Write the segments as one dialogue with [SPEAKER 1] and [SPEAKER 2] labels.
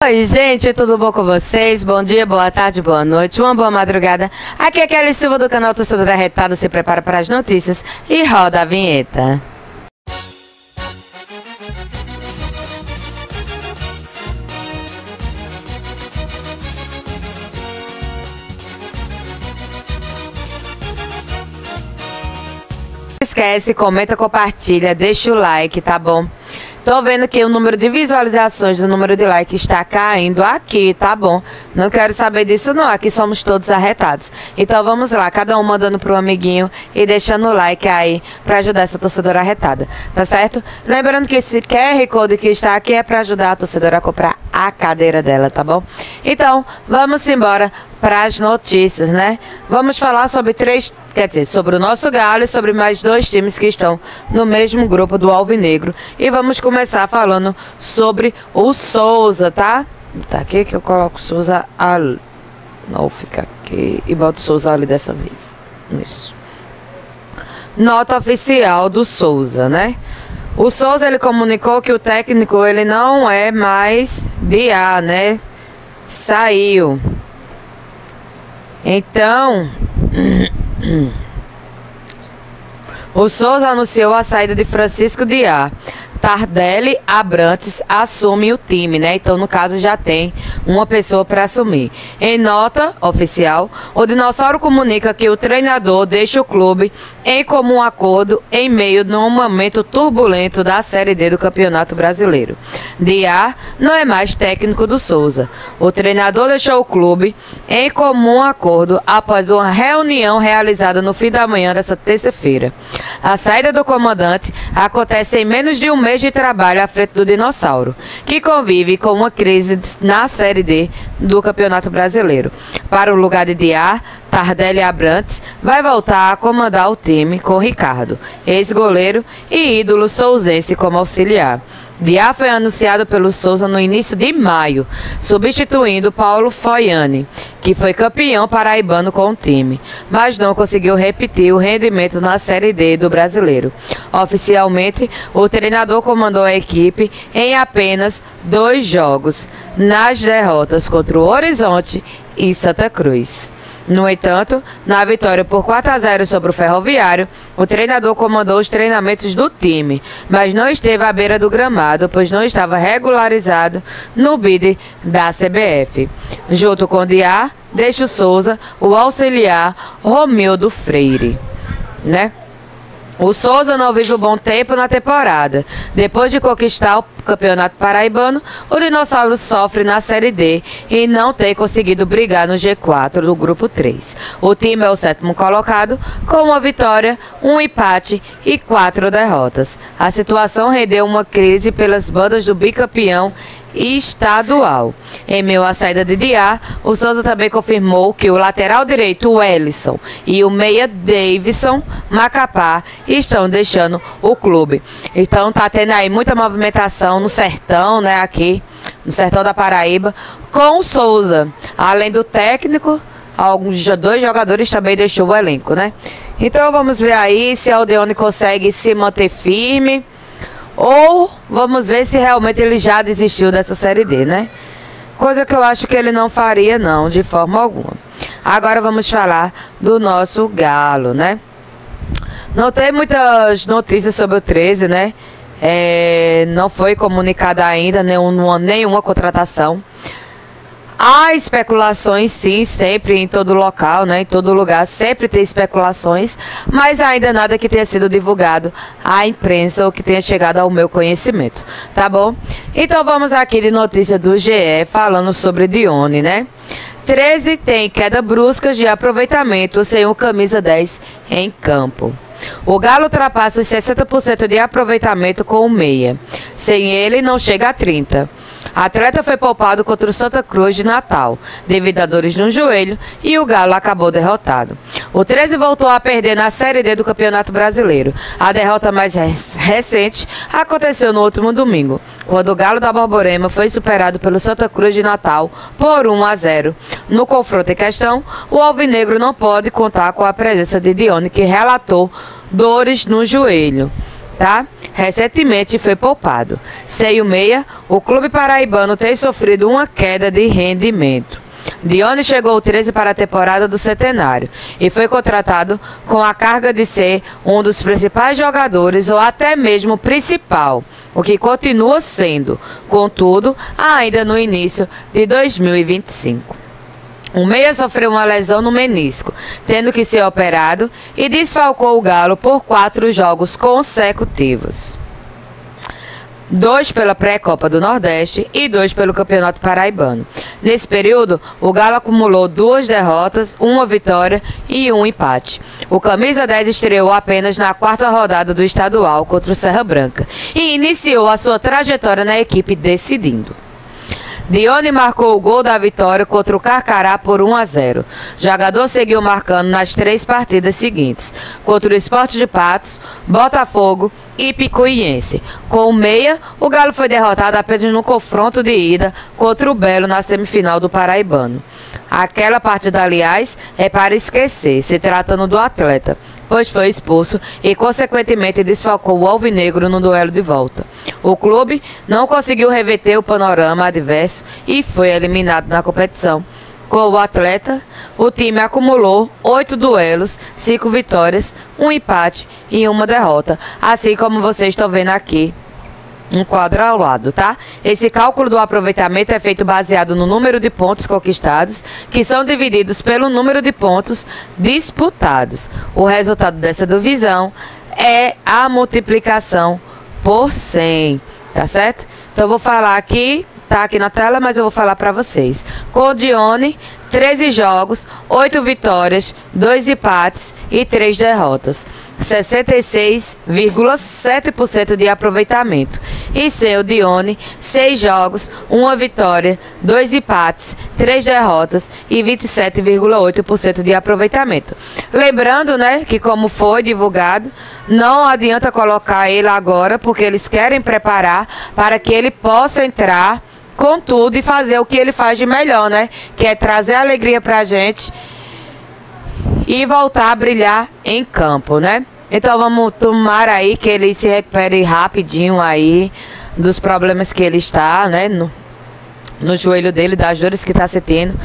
[SPEAKER 1] Oi, gente, tudo bom com vocês? Bom dia, boa tarde, boa noite, uma boa madrugada. Aqui é Kelly Silva do canal Torcedor Arretado. Se prepara para as notícias e roda a vinheta. Não esquece, comenta, compartilha, deixa o like, tá bom? Tô vendo que o número de visualizações, o número de likes está caindo aqui, tá bom? Não quero saber disso não, aqui somos todos arretados. Então vamos lá, cada um mandando pro amiguinho e deixando o like aí pra ajudar essa torcedora arretada, tá certo? Lembrando que esse QR Code que está aqui é pra ajudar a torcedora a comprar a cadeira dela, tá bom? Então, vamos embora para as notícias, né? Vamos falar sobre sobre o nosso Galo e sobre mais dois times que estão no mesmo grupo do Alvinegro. E vamos começar falando sobre o Souza, tá? Tá aqui que eu coloco o Souza ali. Não, fica aqui e boto o Souza ali dessa vez. Isso. Nota oficial do Souza, né? O Souza, ele comunicou que o técnico, ele não é mais de A, né? Saiu. Então, o Souza anunciou a saída de Francisco Diá. Tardelli Abrantes assume o time, né? Então, no caso, já tem uma pessoa para assumir. Em nota oficial, o Dinossauro comunica que o treinador deixa o clube em comum acordo em meio de um momento turbulento da Série D do Campeonato Brasileiro. Diá não é mais técnico do Souza. O treinador deixou o clube em comum acordo após uma reunião realizada no fim da manhã dessa terça-feira. A saída do comandante acontece em menos de um mês de trabalho à frente do Dinossauro, que convive com uma crise na Série D do Campeonato Brasileiro. Para o lugar de Diá, Tardelli Abrantes vai voltar a comandar o time com Ricardo, ex-goleiro e ídolo souzense, como auxiliar. Diá foi anunciado pelo Souza no início de maio, substituindo Paulo Foiani, que foi campeão paraibano com o time, mas não conseguiu repetir o rendimento na Série D do Brasileiro. Oficialmente, o treinador comandou a equipe em apenas 2 jogos, nas derrotas contra o Horizonte e Santa Cruz. No entanto, na vitória por 4-0 sobre o Ferroviário, o treinador comandou os treinamentos do time, mas não esteve à beira do gramado, pois não estava regularizado no bid da CBF. Junto com Diá, deixa o Souza o auxiliar Romildo Freire, né? O Souza não vive um bom tempo na temporada. Depois de conquistar o Campeonato Paraibano, o Dinossauro sofre na Série D e não tem conseguido brigar no G4 do Grupo 3. O time é o 7º colocado, com uma vitória, um empate e 4 derrotas. A situação rendeu uma crise pelas bandas do bicampeão estadual. Em meio à saída de Diá, o Souza também confirmou que o lateral direito Wellison e o meia Davidson Macapá estão deixando o clube. Então tá tendo aí muita movimentação no sertão, né, aqui no sertão da Paraíba, com o Souza. Além do técnico, alguns 2 jogadores também deixou o elenco, né? Então vamos ver aí se a Aldeone consegue se manter firme, ou vamos ver se realmente ele já desistiu dessa Série D, né? Coisa que eu acho que ele não faria, não, de forma alguma. Agora vamos falar do nosso Galo, né? Não tem muitas notícias sobre o 13, né? Não foi comunicada ainda nenhuma contratação. Há especulações, sim, sempre em todo local, né? Em todo lugar, sempre tem especulações, mas ainda nada que tenha sido divulgado à imprensa ou que tenha chegado ao meu conhecimento, tá bom? Então vamos aqui de notícia do GE falando sobre Dione, né? 13 tem queda brusca de aproveitamento sem o camisa 10 em campo. O Galo ultrapassa os 60% de aproveitamento com o meia. Sem ele, não chega a 30%. Atleta foi poupado contra o Santa Cruz de Natal, devido a dores no joelho, e o Galo acabou derrotado. O 13 voltou a perder na Série D do Campeonato Brasileiro. A derrota mais recente aconteceu no último domingo, quando o Galo da Borborema foi superado pelo Santa Cruz de Natal por 1-0. No confronto em questão, o Alvinegro não pode contar com a presença de Dione, que relatou dores no joelho. tá? Recentemente foi poupado. Sem o meia, o clube paraibano tem sofrido uma queda de rendimento. Dione chegou o 13 para a temporada do Centenário e foi contratado com a carga de ser um dos principais jogadores ou até mesmo principal, o que continua sendo, contudo, ainda no início de 2025. O meia sofreu uma lesão no menisco, tendo que ser operado e desfalcou o Galo por 4 jogos consecutivos. 2 pela pré-Copa do Nordeste e 2 pelo Campeonato Paraibano. Nesse período, o Galo acumulou 2 derrotas, 1 vitória e 1 empate. O camisa 10 estreou apenas na 4ª rodada do estadual contra o Serra Branca e iniciou a sua trajetória na equipe decidindo. Dione marcou o gol da vitória contra o Carcará por 1-0. O jogador seguiu marcando nas 3 partidas seguintes, contra o Sport de Patos, Botafogo e Picuiense. Com o meia, o Galo foi derrotado apenas no confronto de ida contra o Belo na semifinal do Paraibano. Aquela partida, aliás, é para esquecer, se tratando do atleta, pois foi expulso e, consequentemente, desfalcou o alvinegro no duelo de volta. O clube não conseguiu reverter o panorama adverso e foi eliminado na competição. Com o atleta, o time acumulou 8 duelos, 5 vitórias, 1 empate e 1 derrota, assim como vocês estão vendo aqui. Um quadro ao lado, tá? Esse cálculo do aproveitamento é feito baseado no número de pontos conquistados, que são divididos pelo número de pontos disputados. O resultado dessa divisão é a multiplicação por 100, tá certo? Então eu vou falar aqui, tá aqui na tela, mas eu vou falar para vocês. Com o Dione, 13 jogos, 8 vitórias, 2 empates e 3 derrotas. 66,7% de aproveitamento. E sem o Dione, 6 jogos, 1 vitória, 2 empates, 3 derrotas e 27,8% de aproveitamento. Lembrando, né, que como foi divulgado, não adianta colocar ele agora, porque eles querem preparar para que ele possa entrar com tudo e fazer o que ele faz de melhor, né? Que é trazer alegria pra gente e voltar a brilhar em campo, né? Então vamos tomar aí que ele se recupere rapidinho aí dos problemas que ele está, né? No joelho dele, das dores que está sentindo.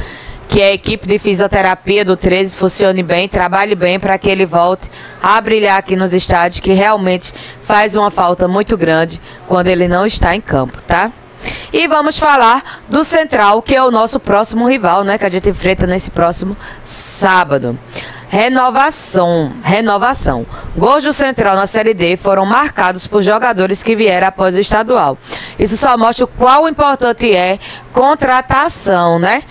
[SPEAKER 1] Que a equipe de fisioterapia do 13 funcione bem, trabalhe bem para que ele volte a brilhar aqui nos estádios, que realmente faz uma falta muito grande quando ele não está em campo, tá? E vamos falar do Central, que é o nosso próximo rival, né? Que a gente enfrenta nesse próximo sábado. Renovação. Gols do Central na Série D foram marcados por jogadores que vieram após o estadual. Isso só mostra o quão importante é contratação, né?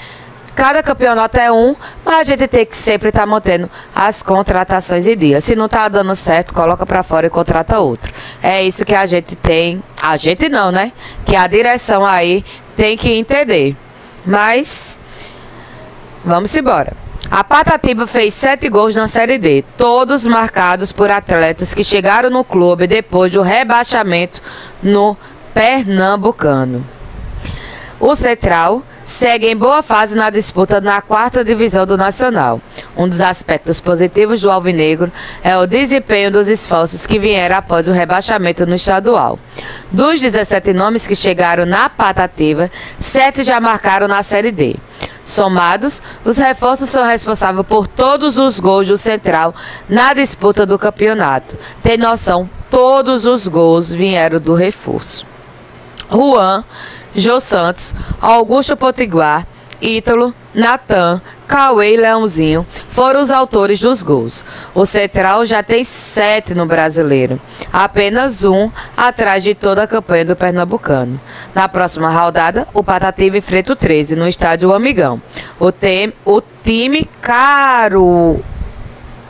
[SPEAKER 1] Cada campeonato é um, mas a gente tem que sempre estar mantendo as contratações em dia. Se não tá dando certo, coloca para fora e contrata outro. É isso que a gente tem. A gente não, né? Que a direção aí tem que entender. Mas vamos embora. A Patativa fez 7 gols na Série D, todos marcados por atletas que chegaram no clube depois do rebaixamento no Pernambucano. O Central segue em boa fase na disputa na 4ª divisão do Nacional. Um dos aspectos positivos do alvinegro é o desempenho dos esforços que vieram após o rebaixamento no estadual. Dos 17 nomes que chegaram na Patativa, 7 já marcaram na Série D. Somados, os reforços são responsáveis por todos os gols do Central na disputa do campeonato. Tem noção, todos os gols vieram do reforço. Juan, Jô Santos, Augusto Potiguar, Ítalo, Natan, Cauê e Leãozinho foram os autores dos gols. O Central já tem 7 no Brasileiro, apenas 1 atrás de toda a campanha do Pernambucano. Na próxima rodada, o Patativa enfrenta o 13 no estádio Amigão. O time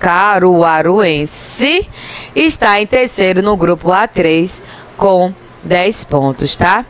[SPEAKER 1] caruaruense está em terceiro no grupo A3 com 10 pontos, tá?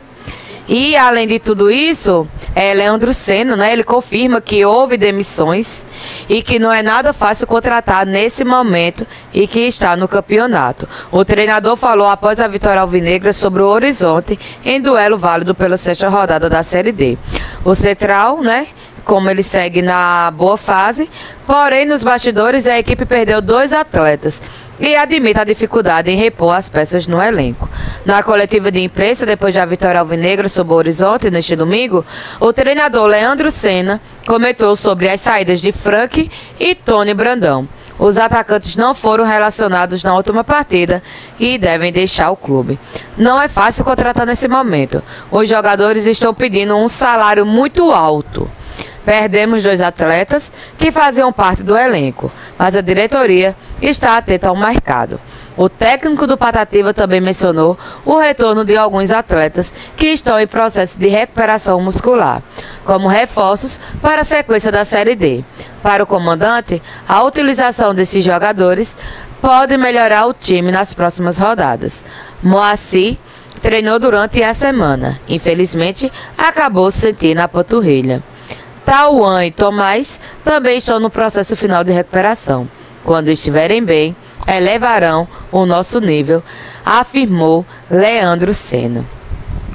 [SPEAKER 1] E, além de tudo isso, Leandro Senna, né, ele confirma que houve demissões e que não é nada fácil contratar nesse momento e que está no campeonato. O treinador falou após a vitória alvinegra sobre o Horizonte em duelo válido pela 6ª rodada da Série D. O Central, né, como ele segue na boa fase, porém nos bastidores a equipe perdeu 2 atletas e admite a dificuldade em repor as peças no elenco. Na coletiva de imprensa, depois da vitória alvinegra sobre o Horizonte neste domingo, o treinador Leandro Senna comentou sobre as saídas de Frank e Tony Brandão. Os atacantes não foram relacionados na última partida e devem deixar o clube. Não é fácil contratar nesse momento. Os jogadores estão pedindo um salário muito alto. Perdemos 2 atletas que faziam parte do elenco, mas a diretoria está atenta ao mercado. O técnico do Patativa também mencionou o retorno de alguns atletas que estão em processo de recuperação muscular, como reforços para a sequência da Série D. Para o comandante, a utilização desses jogadores pode melhorar o time nas próximas rodadas. Moacir treinou durante a semana. Infelizmente, acabou se sentindo na panturrilha. Tauan e Tomás também estão no processo final de recuperação. Quando estiverem bem, elevarão o nosso nível, afirmou Leandro Senna.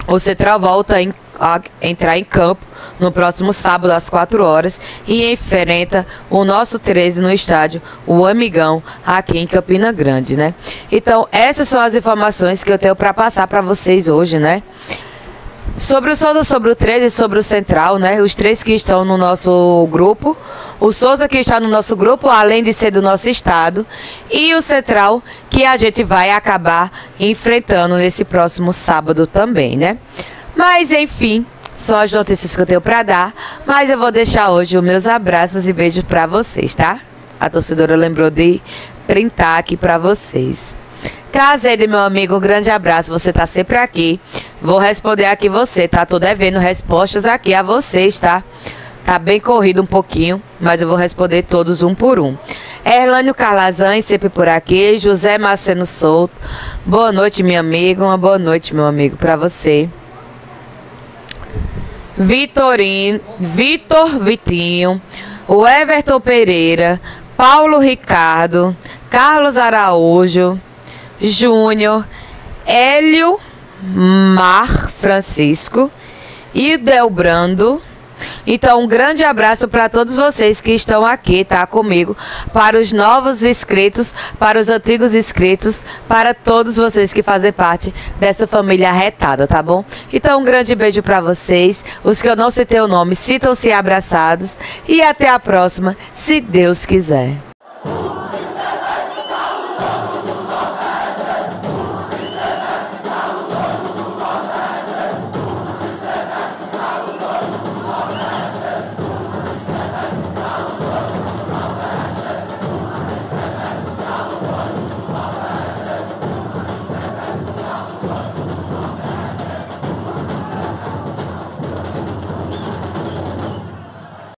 [SPEAKER 1] O Central volta a entrar em campo no próximo sábado às 4 horas e enfrenta o nosso 13 no estádio, o Amigão, aqui em Campina Grande, né? Então, essas são as informações que eu tenho para passar para vocês hoje, né? Sobre o Souza, sobre o 13 e sobre o Central, né? Os 3 que estão no nosso grupo. O Souza que está no nosso grupo, além de ser do nosso estado. E o Central que a gente vai acabar enfrentando nesse próximo sábado também, né? Mas, enfim, são as notícias que eu tenho para dar. Mas eu vou deixar hoje os meus abraços e beijos para vocês, tá? A torcedora lembrou de printar aqui para vocês. Cazede, meu amigo, um grande abraço. Você tá sempre aqui. Vou responder aqui você, tá? Tô devendo respostas aqui a vocês, tá? Tá bem corrido um pouquinho, mas eu vou responder todos um por um. Erlânio Carlazan, sempre por aqui. José Marceno Souto. Boa noite, meu amigo. Uma boa noite, meu amigo, pra você. Vitor Vitinho. O Everton Pereira. Paulo Ricardo. Carlos Araújo. Júnior, Hélio Mar Francisco e Delbrando. Então, um grande abraço para todos vocês que estão aqui, tá, comigo, para os novos inscritos, para os antigos inscritos, para todos vocês que fazem parte dessa família arretada, tá bom? Então, um grande beijo para vocês. Os que eu não citei o nome, sintam-se abraçados e até a próxima, se Deus quiser.